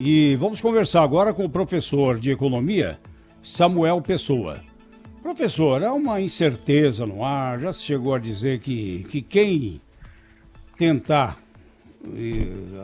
E vamos conversar agora com o professor de economia, Samuel Pessoa. Professor, há uma incerteza no ar, já se chegou a dizer que quem tentar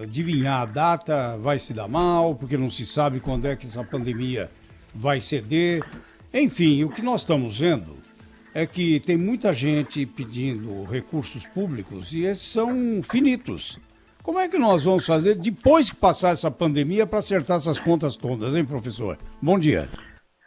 adivinhar a data vai se dar mal, porque não se sabe quando é que essa pandemia vai ceder. Enfim, o que nós estamos vendo é que tem muita gente pedindo recursos públicos e esses são finitos. Como é que nós vamos fazer depois que passar essa pandemia para acertar essas contas todas, hein, professor? Bom dia.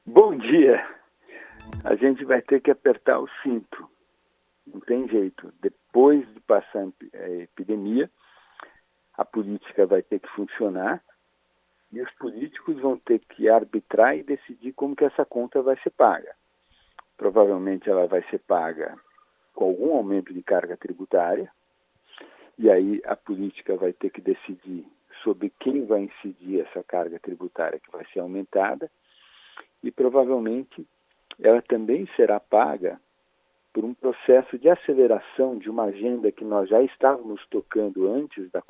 Bom dia. A gente vai ter que apertar o cinto. Não tem jeito. Depois de passar a epidemia, a política vai ter que funcionar e os políticos vão ter que arbitrar e decidir como que essa conta vai ser paga. Provavelmente ela vai ser paga com algum aumento de carga tributária, e aí a política vai ter que decidir sobre quem vai incidir essa carga tributária que vai ser aumentada, e provavelmente ela também será paga por um processo de aceleração de uma agenda que nós já estávamos tocando antes da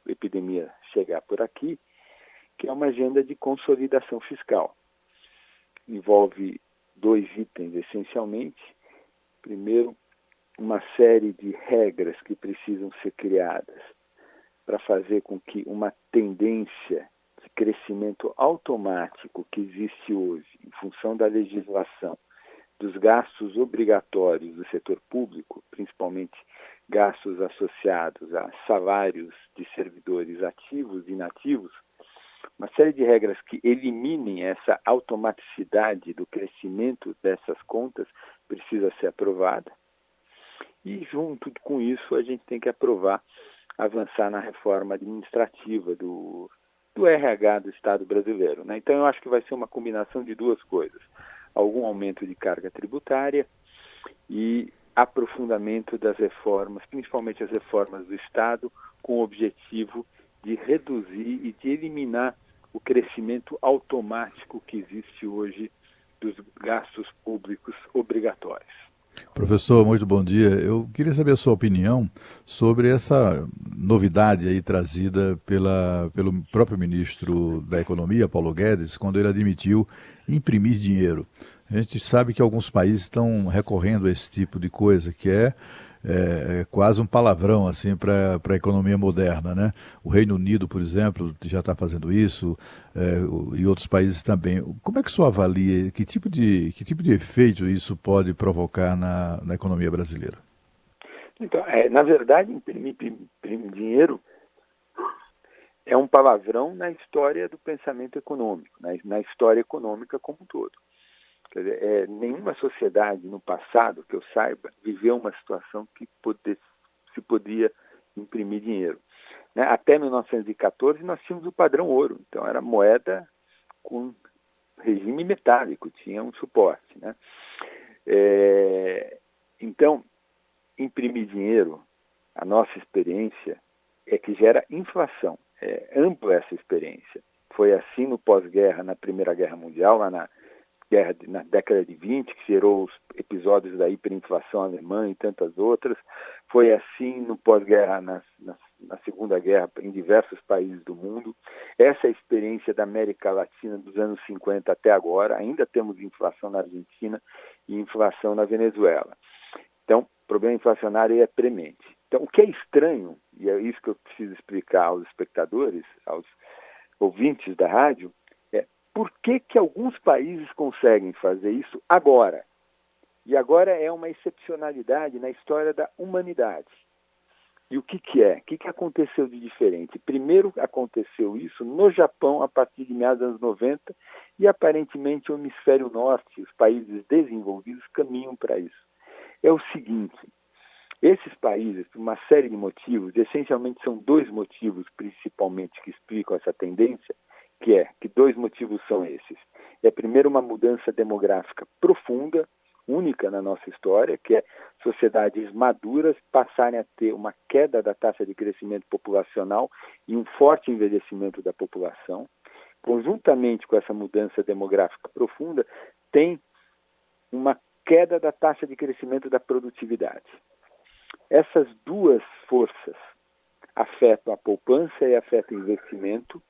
epidemia chegar por aqui, que é uma agenda de consolidação fiscal. Envolve dois itens, essencialmente. Primeiro, uma série de regras que precisam ser criadas para fazer com que uma tendência de crescimento automático que existe hoje, em função da legislação, dos gastos obrigatórios do setor público, principalmente gastos associados a salários de servidores ativos e inativos, uma série de regras que eliminem essa automaticidade do crescimento dessas contas precisa ser aprovada. E junto com isso a gente tem que avançar na reforma administrativa do RH do Estado brasileiro, né? Então eu acho que vai ser uma combinação de duas coisas: algum aumento de carga tributária e aprofundamento das reformas, principalmente as reformas do Estado, com o objetivo de reduzir e de eliminar o crescimento automático que existe hoje dos gastos públicos obrigatórios. Professor, muito bom dia. Eu queria saber a sua opinião sobre essa novidade aí trazida pelo próprio ministro da Economia, Paulo Guedes, quando ele admitiu imprimir dinheiro. A gente sabe que alguns países estão recorrendo a esse tipo de coisa, que é quase um palavrão assim para a economia moderna, né? O Reino Unido, por exemplo, já está fazendo isso, e outros países também. Como é que o senhor avalia que tipo de efeito isso pode provocar na economia brasileira? Então, na verdade, imprimir dinheiro é um palavrão na história do pensamento econômico, na história econômica como um todo. Quer dizer, nenhuma sociedade no passado, que eu saiba, viveu uma situação que se podia imprimir dinheiro, né? Até 1914 nós tínhamos o padrão ouro, então era moeda com regime metálico, tinha um suporte, né? Então, imprimir dinheiro, a nossa experiência é que gera inflação. É ampla essa experiência. Foi assim no pós-guerra, na Primeira Guerra Mundial, lá na década de 20, que gerou os episódios da hiperinflação alemã e tantas outras. Foi assim no pós-guerra, na Segunda Guerra, em diversos países do mundo. Essa é a experiência da América Latina dos anos 50 até agora. Ainda temos inflação na Argentina e inflação na Venezuela. Então, o problema inflacionário é premente. Então, o que é estranho, e é isso que eu preciso explicar aos espectadores, aos ouvintes da rádio, por que alguns países conseguem fazer isso agora? E agora é uma excepcionalidade na história da humanidade. E o que é? O que aconteceu de diferente? Primeiro aconteceu isso no Japão a partir de meados dos anos 90 e aparentemente o hemisfério norte, os países desenvolvidos, caminham para isso. É o seguinte: esses países, por uma série de motivos, essencialmente são dois motivos principalmente que explicam essa tendência, que dois motivos são esses. Primeiro, uma mudança demográfica profunda, única na nossa história, que é sociedades maduras passarem a ter uma queda da taxa de crescimento populacional e um forte envelhecimento da população. Conjuntamente com essa mudança demográfica profunda, tem uma queda da taxa de crescimento da produtividade. Essas duas forças afetam a poupança e afetam o investimento,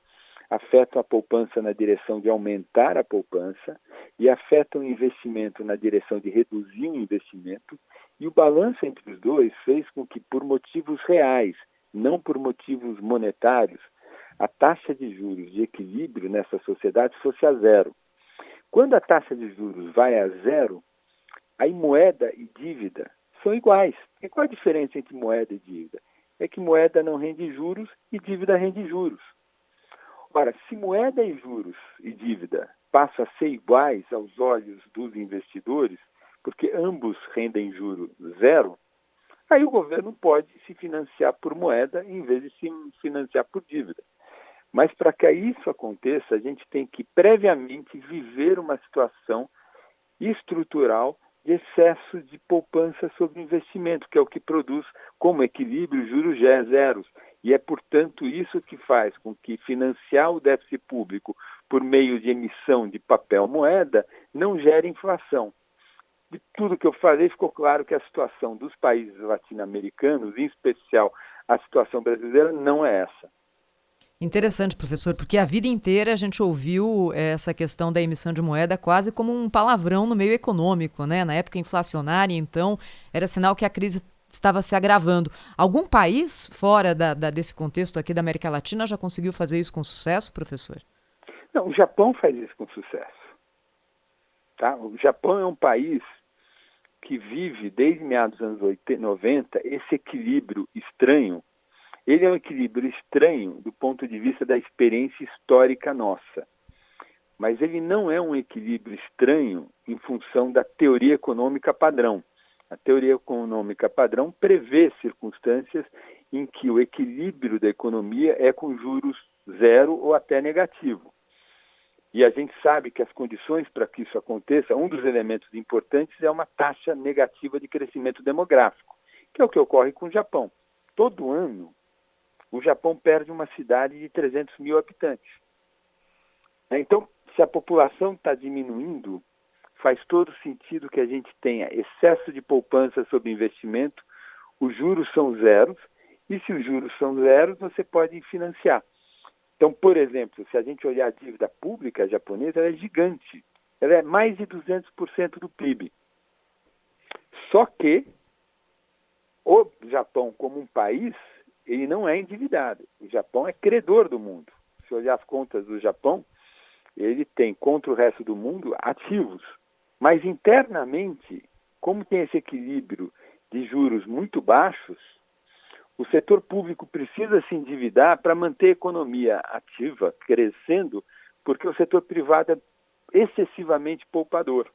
afetam a poupança na direção de aumentar a poupança e afetam o investimento na direção de reduzir o investimento, e o balanço entre os dois fez com que, por motivos reais, não por motivos monetários, a taxa de juros de equilíbrio nessa sociedade fosse a zero. Quando a taxa de juros vai a zero, aí moeda e dívida são iguais. E qual a diferença entre moeda e dívida? É que moeda não rende juros e dívida rende juros. Ora, se moeda e juros e dívida passam a ser iguais aos olhos dos investidores, porque ambos rendem juro zero, aí o governo pode se financiar por moeda em vez de se financiar por dívida. Mas para que isso aconteça, a gente tem que previamente viver uma situação estrutural de excesso de poupança sobre investimento, que é o que produz como equilíbrio juros zeros. E é, portanto, isso que faz com que financiar o déficit público por meio de emissão de papel moeda não gere inflação. De tudo que eu falei, ficou claro que a situação dos países latino-americanos, em especial a situação brasileira, não é essa. Interessante, professor, porque a vida inteira a gente ouviu essa questão da emissão de moeda quase como um palavrão no meio econômico, né? Na época inflacionária, então, era sinal que a crise estava se agravando. Algum país fora desse contexto aqui da América Latina já conseguiu fazer isso com sucesso, professor? Não, o Japão faz isso com sucesso. Tá? O Japão é um país que vive, desde meados dos anos 90, esse equilíbrio estranho. Ele é um equilíbrio estranho do ponto de vista da experiência histórica nossa. Mas ele não é um equilíbrio estranho em função da teoria econômica padrão. A teoria econômica padrão prevê circunstâncias em que o equilíbrio da economia é com juros zero ou até negativo. E a gente sabe que as condições para que isso aconteça, um dos elementos importantes é uma taxa negativa de crescimento demográfico, que é o que ocorre com o Japão. Todo ano, o Japão perde uma cidade de 300 mil habitantes. Então, se a população está diminuindo, faz todo sentido que a gente tenha excesso de poupança sobre investimento, os juros são zeros, e se os juros são zeros, você pode financiar. Então, por exemplo, se a gente olhar a dívida pública japonesa, ela é gigante. Ela é mais de 200% do PIB. Só que o Japão, como um país, ele não é endividado. O Japão é credor do mundo. Se olhar as contas do Japão, ele tem, contra o resto do mundo, ativos. Mas internamente, como tem esse equilíbrio de juros muito baixos, o setor público precisa se endividar para manter a economia ativa, crescendo, porque o setor privado é excessivamente poupador.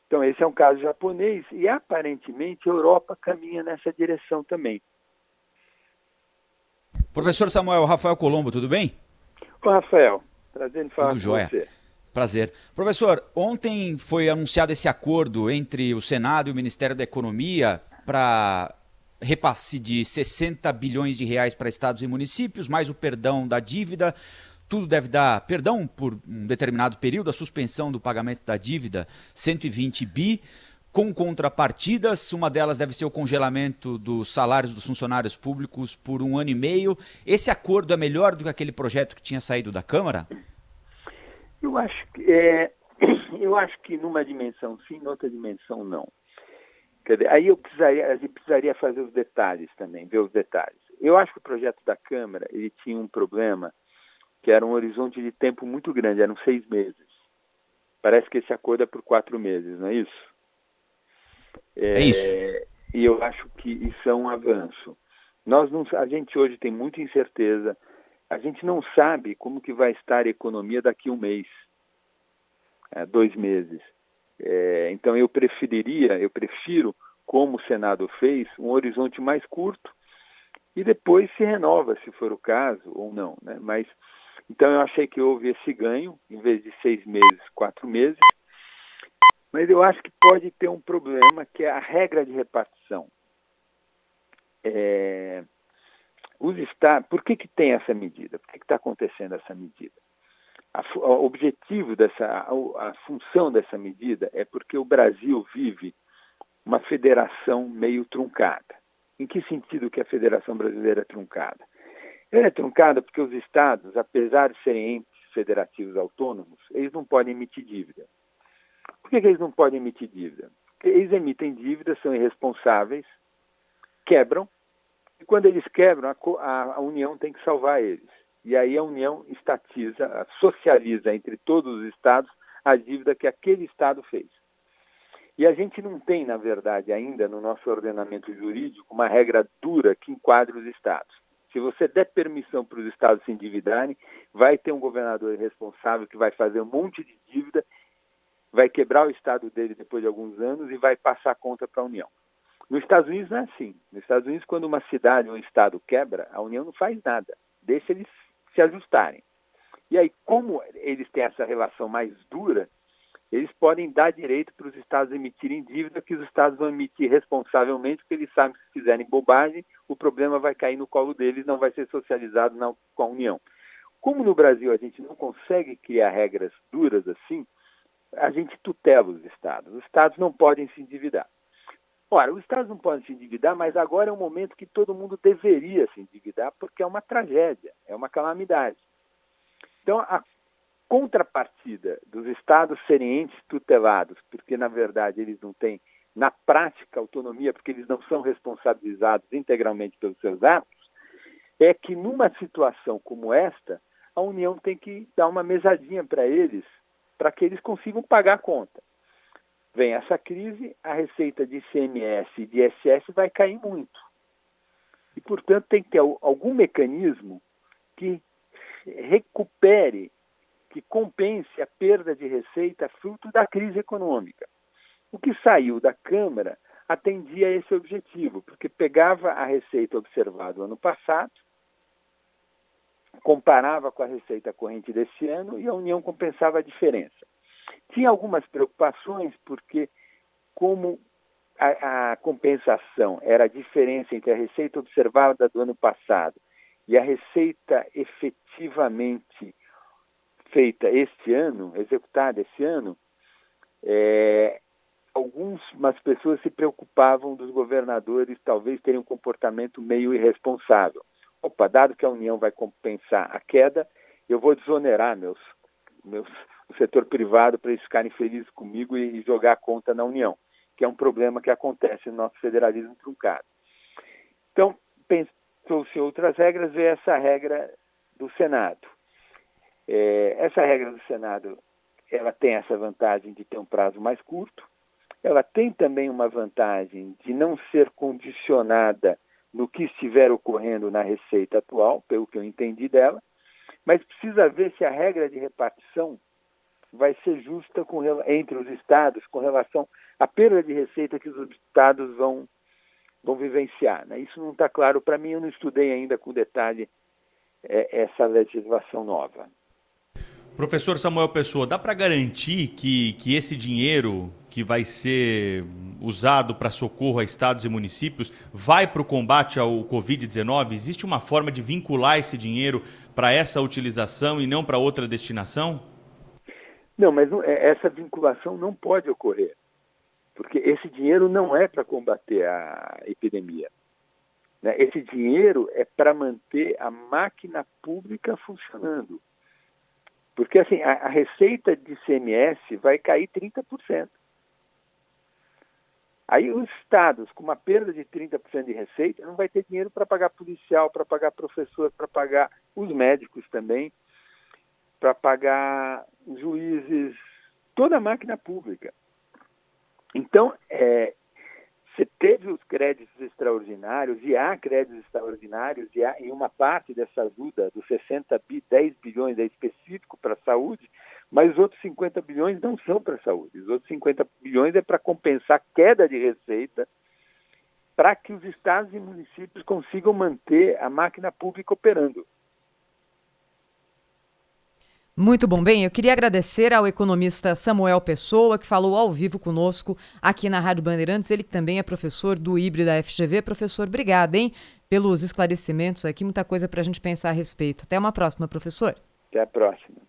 Então, esse é um caso japonês e, aparentemente, a Europa caminha nessa direção também. Professor Samuel, Rafael Colombo, tudo bem? Ô, Rafael, prazer em falar Tudo com jóia. você. Prazer. Professor, ontem foi anunciado esse acordo entre o Senado e o Ministério da Economia para repasse de 60 bilhões de reais para estados e municípios, mais o perdão da dívida. Tudo deve dar perdão por um determinado período, a suspensão do pagamento da dívida, 120 bi, com contrapartidas. Uma delas deve ser o congelamento dos salários dos funcionários públicos por 1 ano e meio. Esse acordo é melhor do que aquele projeto que tinha saído da Câmara? Eu acho que numa dimensão sim, noutra dimensão não. Quer dizer, aí a gente precisaria fazer os detalhes também, ver os detalhes. Eu acho que o projeto da Câmara ele tinha um problema que era um horizonte de tempo muito grande, eram 6 meses. Parece que esse acordo é por 4 meses, não é isso? É isso. E eu acho que isso é um avanço. A gente hoje tem muita incerteza. A gente não sabe como que vai estar a economia daqui a um mês, 2 meses. Então eu prefiro, como o Senado fez, um horizonte mais curto e depois se renova, se for o caso, ou não, né? Mas, então eu achei que houve esse ganho, em vez de 6 meses, 4 meses. Mas eu acho que pode ter um problema, que é a regra de repartição. Os estados, por que tem essa medida? Por que está acontecendo essa medida? O objetivo a função dessa medida é porque o Brasil vive uma federação meio truncada. Em que sentido que a Federação Brasileira é truncada? Ela é truncada porque os estados, apesar de serem entes federativos autônomos, eles não podem emitir dívida. Por que eles não podem emitir dívida? Porque eles emitem dívida, são irresponsáveis, quebram, e quando eles quebram, a União tem que salvar eles. E aí a União estatiza, socializa entre todos os estados a dívida que aquele estado fez. E a gente não tem, na verdade, ainda no nosso ordenamento jurídico, uma regra dura que enquadre os estados. Se você der permissão para os estados se endividarem, vai ter um governador responsável que vai fazer um monte de dívida, vai quebrar o estado dele depois de alguns anos e vai passar a conta para a União. Nos Estados Unidos não é assim. Nos Estados Unidos, quando uma cidade ou um estado quebra, a União não faz nada, deixa eles se ajustarem. E aí, como eles têm essa relação mais dura, eles podem dar direito para os estados emitirem dívida que os estados vão emitir responsavelmente, porque eles sabem que se fizerem bobagem, o problema vai cair no colo deles, não vai ser socializado com a União. Como no Brasil a gente não consegue criar regras duras assim, a gente tutela os estados. Os estados não podem se endividar. Ora, os estados não podem se endividar, mas agora é um momento que todo mundo deveria se endividar, porque é uma tragédia, é uma calamidade. Então, a contrapartida dos estados serem entes tutelados, porque, na verdade, eles não têm, na prática, autonomia, porque eles não são responsabilizados integralmente pelos seus atos, é que, numa situação como esta, a União tem que dar uma mesadinha para eles, para que eles consigam pagar a conta. Vem essa crise, a receita de ICMS e de ISS vai cair muito. E, portanto, tem que ter algum mecanismo que recupere, que compense a perda de receita fruto da crise econômica. O que saiu da Câmara atendia a esse objetivo, porque pegava a receita observada no ano passado, comparava com a receita corrente desse ano e a União compensava a diferença. Tinha algumas preocupações, porque como a compensação era a diferença entre a receita observada do ano passado e a receita efetivamente feita este ano, executada este ano, algumas pessoas se preocupavam dos governadores talvez terem um comportamento meio irresponsável. Opa, dado que a União vai compensar a queda, eu vou desonerar o setor privado para eles ficarem felizes comigo e jogar a conta na União, que é um problema que acontece no nosso federalismo truncado. Então, pensou-se em outras regras, veio essa regra do Senado. Essa regra do Senado, ela tem essa vantagem de ter um prazo mais curto, ela tem também uma vantagem de não ser condicionada no que estiver ocorrendo na receita atual, pelo que eu entendi dela, mas precisa ver se a regra de repartição vai ser justa entre os estados com relação à perda de receita que os estados vão vivenciar, né? Isso não está claro para mim, eu não estudei ainda com detalhe essa legislação nova. Professor Samuel Pessoa, dá para garantir que esse dinheiro que vai ser usado para socorro a estados e municípios vai para o combate ao Covid-19? Existe uma forma de vincular esse dinheiro para essa utilização e não para outra destinação? Não, mas essa vinculação não pode ocorrer, porque esse dinheiro não é para combater a epidemia, né? Esse dinheiro é para manter a máquina pública funcionando. Porque assim, a receita de ICMS vai cair 30%. Aí os estados, com uma perda de 30% de receita, não vai ter dinheiro para pagar policial, para pagar professor, para pagar os médicos também, para pagar os juízes, toda a máquina pública. Então, você teve os créditos extraordinários, e há créditos extraordinários, e uma parte dessa ajuda, dos 10 bilhões é específico para a saúde, mas os outros 50 bilhões não são para a saúde. Os outros 50 bilhões é para compensar a queda de receita, para que os estados e municípios consigam manter a máquina pública operando. Muito bom. Bem, eu queria agradecer ao economista Samuel Pessoa, que falou ao vivo conosco aqui na Rádio Bandeirantes. Ele que também é professor do IBRE da FGV. Professor, obrigada, hein, pelos esclarecimentos aqui. Muita coisa para a gente pensar a respeito. Até uma próxima, professor. Até a próxima.